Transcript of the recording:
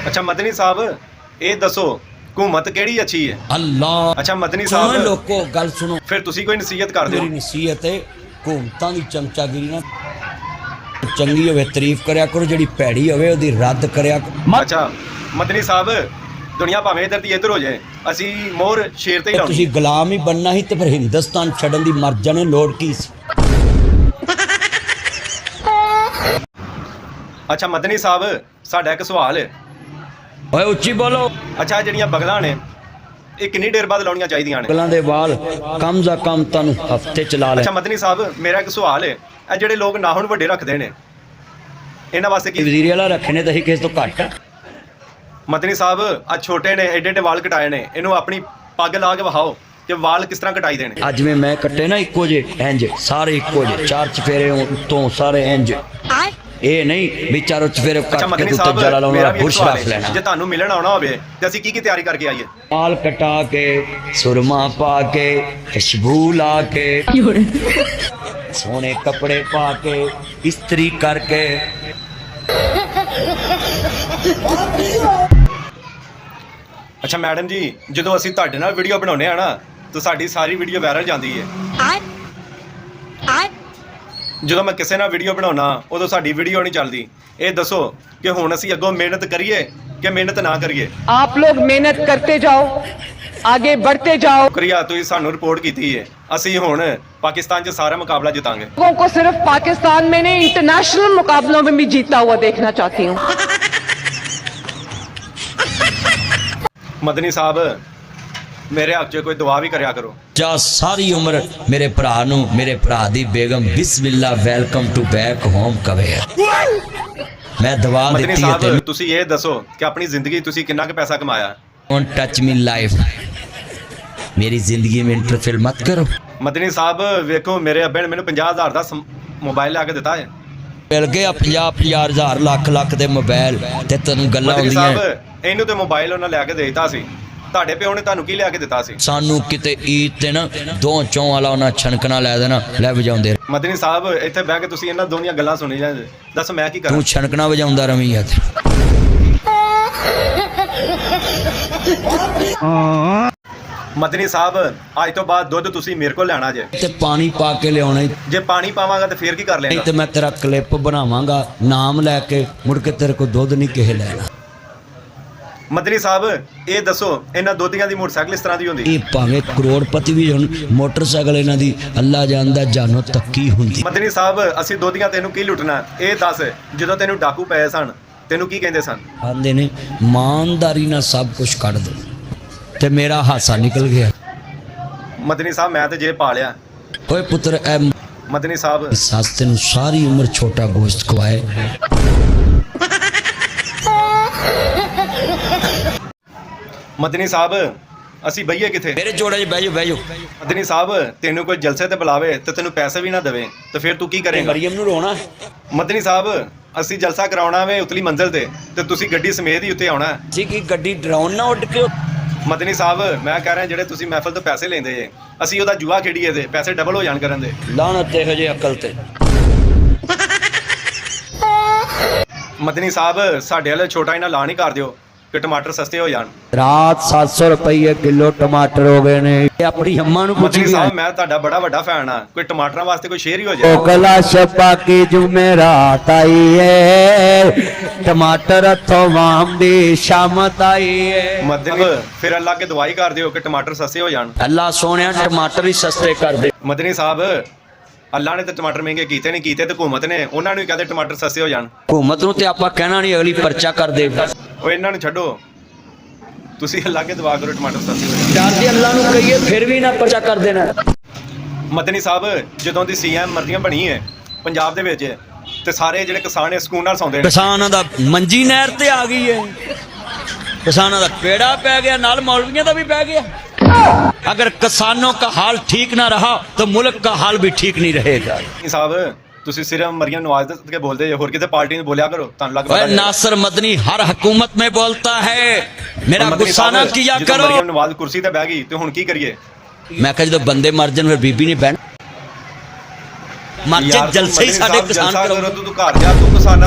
अच्छा मदनी साहब ये दसो हुकूमत केड़ी अच्छी है? अल्लाह। अच्छा मदनी सुनो साहब लोगो गल सुनो, फिर तुसी कोई नसीहत कर मेरी दो। नसीहत है हुकूमतां दी चमचागिरी ना चंगी होवे तारीफ करया करो, जिहड़ी भैड़ी होवे ओदी रद्द करया करो। अच्छा मदनी साहब दुनिया भावें इधर दी इधर हो जाए असी मोहर शेर ते ही तुसी लाउणी। गुलाम ही बनना ही ते फिर हिंदुस्तान छड्डण दी मर जाने लोड़ की सी? अच्छा मदनी साहब साडा एक सवाल है। ओए उच्ची बोलो। अच्छा ਜਿਹੜੀਆਂ ਬਗਲਾਂ ਨੇ ਇਹ ਕਿੰਨੀ ਦੇਰ ਬਾਅਦ ਲਾਉਣੀਆਂ ਚਾਹੀਦੀਆਂ ਨੇ? गलां दे वाल कम सा कम तुहानू हफ्ते चला ले। अच्छा मदनी साहब मेरा एक सवाल है ਇਹ ਜਿਹੜੇ ਲੋਕ ਨਾਖੂਨ ਵੱਡੇ ਰੱਖਦੇ ਨੇ ਇਹਨਾਂ ਵਾਸਤੇ ਕੀ? वजीरी वाला रखे ने तो असीं किस तो घट ਮਦਨੀ ਸਾਹਿਬ ਆ ਛੋਟੇ ਨੇ ਏਡੇ ਏਡੇ ਵਾਲ ਕਟਾਏ ਨੇ ਇਹਨੂੰ ਆਪਣੀ ਪੱਗ ਲਾ ਕੇ ਵਿਖਾਓ ਕਿ ਵਾਲ ਕਿਸ ਤਰ੍ਹਾਂ ਕਟਾਈ ਦੇ ਨੇ। ਅੱਜ ਜਿਵੇਂ ਮੈਂ ਕੱਟੇ ਨਾ ਇੱਕੋ ਜੇ ਇੰਜ ਸਾਰੇ ਇੱਕੋ ਜੇ ਚਾਰ ਚਫੇਰੇ ਉੱਤੋਂ ਸਾਰੇ ਇੰਜ ਇਹ ਨਹੀਂ ਵੀ ਚਾਰੋਂ ਚਫੇਰੇ ਅੱਛਾ ਕੱਟ ਕੇ ਮਦਨੀ ਉੱਤੇ ਸਾਹਿਬ ਜਲਾ ਲਾਉਣਾ ਮੇਰਾ ਵੀ ਇੱਕ ਬੁਰਸ਼ ਸਵਾਲ ਰੱਖ ਹੈ ਲੈਣਾ। ਜੇ ਤੁਹਾਨੂੰ ਮਿਲਣ ਆਉਣਾ ਹੋਵੇ ਤੇ ਅਸੀਂ ਕੀ ਕੀ ਤਿਆਰੀ ਕਰਕੇ ਆਈਏ? बाल कटा के सुरमा पा के खुशबू ला के सोने कपड़े पा के इस्त्री करके ਅੱਛਾ ਮੈਡਮ ਜੀ ਜਦੋਂ ਅਸੀਂ ਤੁਹਾਡੇ ਨਾਲ ਵੀਡੀਓ ਬਣਾਉਂਦੇ ਆ ਨਾ ਤਾਂ ਸਾਡੀ ਸਾਰੀ ਵੀਡੀਓ ਵਾਇਰਲ ਜਾਂਦੀ ਹੈ। ਜਦੋਂ ਮੈਂ ਕਿਸੇ ਨਾਲ ਵੀਡੀਓ ਬਣਾਉਣਾ ਉਦੋਂ ਸਾਡੀ ਵੀਡੀਓ ਨਹੀਂ ਚੱਲਦੀ। ਇਹ ਦੱਸੋ ਕਿ ਹੁਣ ਅਸੀਂ ਅੱਗੋਂ ਮਿਹਨਤ ਕਰੀਏ ਕਿ ਮਿਹਨਤ ਨਾ ਕਰੀਏ? आप लोग मेहनत करते जाओ, आगे बढ़ते जाओ। ਸ਼ੁਕਰੀਆ ਤੁਸੀਂ ਸਾਨੂੰ ਰਿਪੋਰਟ ਕੀਤੀ ਹੈ। ਅਸੀਂ ਹੁਣ ਪਾਕਿਸਤਾਨ 'ਚ ਸਾਰਾ ਮੁਕਾਬਲਾ ਜਿਤਾਂਗੇ। लोगों को सिर्फ पाकिस्तान में नहीं, इंटरनेशनल मुकाबलों में भी जीता हुआ देखना चाहती हूँ। ਮਦਨੀ ਸਾਹਿਬ ਮੇਰੇ ਹੱਕ 'ਚ ਕੋਈ ਦੁਆ ਵੀ ਕਰਿਆ ਕਰੋ। जा सारी उम्र मेरे भरा नू मेरे भरा दी बेगम बिस्मिल्ला वेलकम टू बैक होम कवे मैं दवा ਮਦਨੀ दी है ਸਾਹਿਬ ਤੁਸੀਂ ਇਹ ਦੱਸੋ ਕਿ ਆਪਣੀ ਜ਼ਿੰਦਗੀ ਤੁਸੀਂ ਕਿੰਨਾ ਕੁ ਪੈਸਾ ਕਮਾਇਆ? डोंट टच मी लाइफ मेरी जिंदगी में इंटरफेयर मत करो। ਮਦਨੀ ਸਾਹਿਬ ਵੇਖੋ ਮੇਰੇ ਅੱਬੇ ਨੇ ਮੈਨੂੰ 50,000 ਦਾ ਮੋਬਾਈਲ ਲਿਆ ਕੇ ਦਿੱਤਾ ਹੈ। मिल गया 50,000 ਲੱਖ ਦੇ ਮੋਬਾਈਲ ਤੇ ਤੈਨੂੰ ਗੱਲਾਂ ਮਦਨੀ ਹੁੰਦੀਆਂ ਸਾਹਿਬ ਇਹਨੂੰ ਤੇ ਮੋਬਾਈਲ ਉਹਨਾਂ ਲਿਆ ਕੇ ਦੇ ਦਿੱਤਾ ਸੀ। ਤੁਹਾਡੇ ਪਿਓ ਨੇ ਤੁਹਾਨੂੰ ਕੀ ਲਿਆ ਕੇ ਦਿੱਤਾ ਸੀ? ਸਾਨੂੰ ਕਿਤੇ ਈਦ ਤੇ ਨਾ ਦੋ ਚੌਂ ਵਾਲਾ ਉਹਨਾਂ ਛਣਕਣਾ ਲੈ ਦੇਣਾ ਲੈ ਵਜਾਉਂਦੇ ਮਦਨੀ ਸਾਹਿਬ ਇੱਥੇ ਬਹਿ ਕੇ ਤੁਸੀਂ ਇਹਨਾਂ ਦੋਨੀਆਂ ਗੱਲਾਂ ਸੁਣੀ ਜਾਂਦੇ। ਦੱਸ ਮੈਂ ਕੀ ਕਰਾਂ? ਤੂੰ ਛਣਕਣਾ ਵਜਾਉਂਦਾ ਰਵੀਂ ਆ ਮਦਨੀ ਸਾਹਿਬ ਅੱਜ ਤੋਂ ਬਾਅਦ ਦੁੱਧ ਤੁਸੀਂ ਮੇਰੇ ਕੋਲ ਲੈਣਾ ਜੇ। ਤੇ ਪਾਣੀ ਪਾ ਕੇ ਲਿਆਉਣਾ ਈ। ਜੇ ਪਾਣੀ ਪਾਵਾਂਗਾ ਤਾਂ ਫੇਰ ਕੀ ਕਰ ਨਹੀਂ ਲੈਣਾ? ਤੇ ਮੈਂ ਤੇਰਾ ਕਲਿੱਪ ਬਣਾਵਾਂਗਾ ਨਾਮ ਲੈ ਕੇ ਮੁੜ ਕੇ ਤੇਰੇ ਕੋਲ ਦੁੱਧ ਨਹੀਂ ਕਿਸੇ ਲੈਣਾ। ਮਦਨੀ ਸਾਹਿਬ ਇਹ ਦੱਸੋ ਇਹਨਾਂ ਦੋਧੀਆਂ ਦੀ ਮੋਟਰਸਾਈਕਲ ਇਸ ਤਰ੍ਹਾਂ ਦੀ ਹੁੰਦੀ? ਇਹ ਭਾਵੇਂ ਕਰੋੜਪਤੀ ਵੀ ਹੋਣ ਮੋਟਰਸਾਈਕਲ ਇਹਨਾਂ ਦੀ ਅੱਲਾ ਜਾਣਦਾ ਜਾਨੋ ਤੱਕੀ ਹੁੰਦੀ। ਮਦਨੀ ਸਾਹਿਬ ਅਸੀਂ ਦੋਧੀਆਂ ਤੈਨੂੰ ਕੀ ਲੁੱਟਣਾ? ਇਹ ਦੱਸ ਜਦੋਂ ਤੈਨੂੰ ਡਾਕੂ ਪਏ ਸਨ ਤੈਨੂੰ ਕੀ ਕਹਿੰਦੇ ਸਨ? ਆਂਦੇ ਨੇ ਇਮਾਨਦਾਰੀ ਨਾਲ ਸਭ ਕੁਝ ਕੱਢ ਦੋ ਤੇ ਮੇਰਾ ਹਾਸਾ ਨਿਕਲ ਗਿਆ। ਮਦਨੀ ਸਾਹਿਬ ਮੈਂ ਤੇ ਜੇ ਪਾ ਲਿਆ। ਓਏ ਪੁੱਤਰ ਐ ਮਦਨੀ ਸਾਹਿਬ ਸੱਸ ਤੈਨੂੰ ਸਾਰੀ ਉਮਰ ਛੋਟਾ ਗੋਸ਼ਤ ਖਵਾਏ। ਮਦਨੀ ਸਾਹਿਬ ਅਸੀਂ ਬਈਏ ਕਿੱਥੇ? ਮੇਰੇ ਜੋੜੇ 'ਚ ਬਹਿ ਜਾਓ ਬਹਿ ਜਾਓ। ਮਦਨੀ ਸਾਹਿਬ ਤੈਨੂੰ ਕੋਈ ਜਲਸੇ ਤੇ ਬੁਲਾਵੇ ਤੇ ਤੈਨੂੰ ਪੈਸੇ ਵੀ ਨਾ ਦੇਵੇ ਤੇ ਫਿਰ ਤੂੰ ਕੀ ਕਰੇਂਗਾ? ਮਰੀਮ ਨੂੰ ਰੋਣਾ ਮਦਨੀ ਸਾਹਿਬ ਅਸੀਂ ਜਲਸਾ ਕਰਾਉਣਾ ਵੇ ਉਤਲੀ ਮੰਜ਼ਿਲ ਤੇ ਤੁਸੀਂ ਗੱਡੀ ਸਮੇਤ ਹੀ ਉੱਤੇ ਆਉਣਾ। ਸੀ ਕਿ ਗੱਡੀ ਡਰਾਉਣ ਨਾ ਉੱਡ ਕੇ। ਮਦਨੀ ਸਾਹਿਬ ਮੈਂ ਕਹਿ ਰਿਹਾ ਜਿਹੜੇ ਤੁਸੀਂ ਮਹਿਫਲ ਤੋਂ ਪੈਸੇ ਲੈਂਦੇ ਜੇ ਅਸੀਂ ਉਹਦਾ ਜੂਆ ਖੇਡੀਏ ਤੇ ਪੈਸੇ ਡਬਲ ਹੋ ਜਾਣ ਕਰਨ ਦੇ। ਲਾਹਨਤ ਇਹੋ ਜਿਹੇ ਅਕਲ ਤੇ। ਮਦਨੀ ਸਾਹਿਬ ਸਾਡੇ ਵਾਲੇ ਛੋਟਾ ਇਹਨਾਂ ਲਾ ਨਹੀਂ ਕਰ ਦਿਓ ਕਿ ਟਮਾਟਰ ਸਸਤੇ ਹੋ ਜਾਣ। ਰਾਤ 700 ਰੁਪਏ ਕਿਲੋ ਟਮਾਟਰ ਹੋ ਗਏ ਨੇ। ਇਹ ਆਪਣੀ ਅੰਮਾ ਨੂੰ ਪੁੱਛ ਮਦਨੀ ਗਿਆ। ਸਾਹਿਬ ਮੈਂ ਤੁਹਾਡਾ ਬੜਾ ਵੱਡਾ ਫੈਨ ਆ ਕੋਈ ਟਮਾਟਰਾਂ ਵਾਸਤੇ ਕੋਈ ਸ਼ੇਅਰ ਹੀ ਹੋ ਜਾਏ। ਕਲਾ ਸ਼ਬਾ ਕੀ ਜੁਮੇਰਾਤ ਆਈ ਹੈ ਟਮਾਟਰ ਹੱਥੋਂ ਵਾਮ ਦੀ ਸ਼ਾਮਤ ਆਈ ਹੈ। ਮਦਨੀ ਫਿਰ ਅੱਲਾ ਕੇ ਦੁਆਈ ਕਰ ਦਿਓ ਕਿ ਟਮਾਟਰ ਸਸਤੇ ਹੋ ਜਾਣ। ਅੱਲਾ ਸੋਹਣਿਆ ਟਮਾਟਰ ਹੀ ਸਸਤੇ ਕਰ ਦੇ। ਮਦਨੀ ਸਾਹਿਬ ਅੱਲਾ ਨੇ ਤੇ ਟਮਾਟਰ ਮਹਿੰਗੇ ਕੀਤੇ ਨਹੀਂ ਕੀਤੇ ਤੇ ਹੁਕੂਮਤ ਨੇ ਉਹਨਾਂ ਨੂੰ ਹੀ ਕਹਿੰਦੇ ਟਮਾਟਰ ਸਸਤੇ ਹੋ ਜਾਣ। ਹੁਕੂਮਤ ਨੂੰ ਤੇ ਆਪਾਂ ਕਹਿਣਾ ਨਹੀਂ ਅਗਲੀ ਪਰਚਾ ਕਰ ਦੇ। ਉਹ ਇਹਨਾਂ ਨੂੰ ਛੱਡੋ ਤੁਸੀਂ ਅੱਲਾ ਕੇ ਦੁਆ ਕਰੋ ਟਮਾਟਰ ਸਸਤੇ ਹੋ ਜਾਣ। ਡਰਦੇ ਅੱਲਾ ਨੂੰ ਕਹੀਏ ਫਿਰ ਵੀ ਨਾ ਪਰਚਾ ਕਰ ਦੇਣਾ। ਮਦਨੀ ਸਾਹਿਬ ਜਦੋਂ ਦੀ ਸੀਐਮ ਮਰਜ਼ੀਆਂ ਬਣੀ ਹੈ ਪੰਜਾਬ ਦੇ ਵਿੱਚ ਤੇ ਸਾਰੇ ਜਿਹੜੇ ਕਿਸਾਨ ਨੇ ਸਕੂਨ ਨਾਲ ਸੌਂਦੇ ਨੇ। ਕਿਸਾਨਾਂ ਦਾ ਮੰਜੀ ਨਹਿਰ ਤੇ ਆ ਗਈ ਹੈ। ਕਿਸਾਨਾਂ ਦਾ ਪੇੜਾ ਪੈ ਗਿਆ ਨਾਲ ਮੌਲਵੀਆਂ ਦਾ ਵੀ ਪੈ ਗਿਆ। अगर किसानों का हाल ठीक ना रहा तो मुल्क का हाल भी ठीक नहीं रहेगा। साहब ਤੁਸੀਂ ਸਿਰਫ ਮਰੀਮ ਨਵਾਜ਼ ਦੇ ਕੇ ਬੋਲਦੇ ਜੇ ਹੋਰ ਕਿਤੇ ਪਾਰਟੀ ਨੂੰ ਬੋਲਿਆ ਕਰੋ ਤੁਹਾਨੂੰ ਲੱਗ ਪਤਾ। नासिर मदनी हर हुकूमत में बोलता है मेरा गुस्सा ना किया करो। ਮਰੀਮ ਨਵਾਜ਼ ਕੁਰਸੀ ਤੇ ਬਹਿ ਗਈ ਤੇ ਹੁਣ ਕੀ ਕਰੀਏ? मैं कह जो बंदे मर जान फिर बीबी नहीं बहन मर जाए जलसे ही साडे किसान करो। ਤੂੰ ਘਰ ਜਾ ਤੂੰ ਕਿਸਾਨਾਂ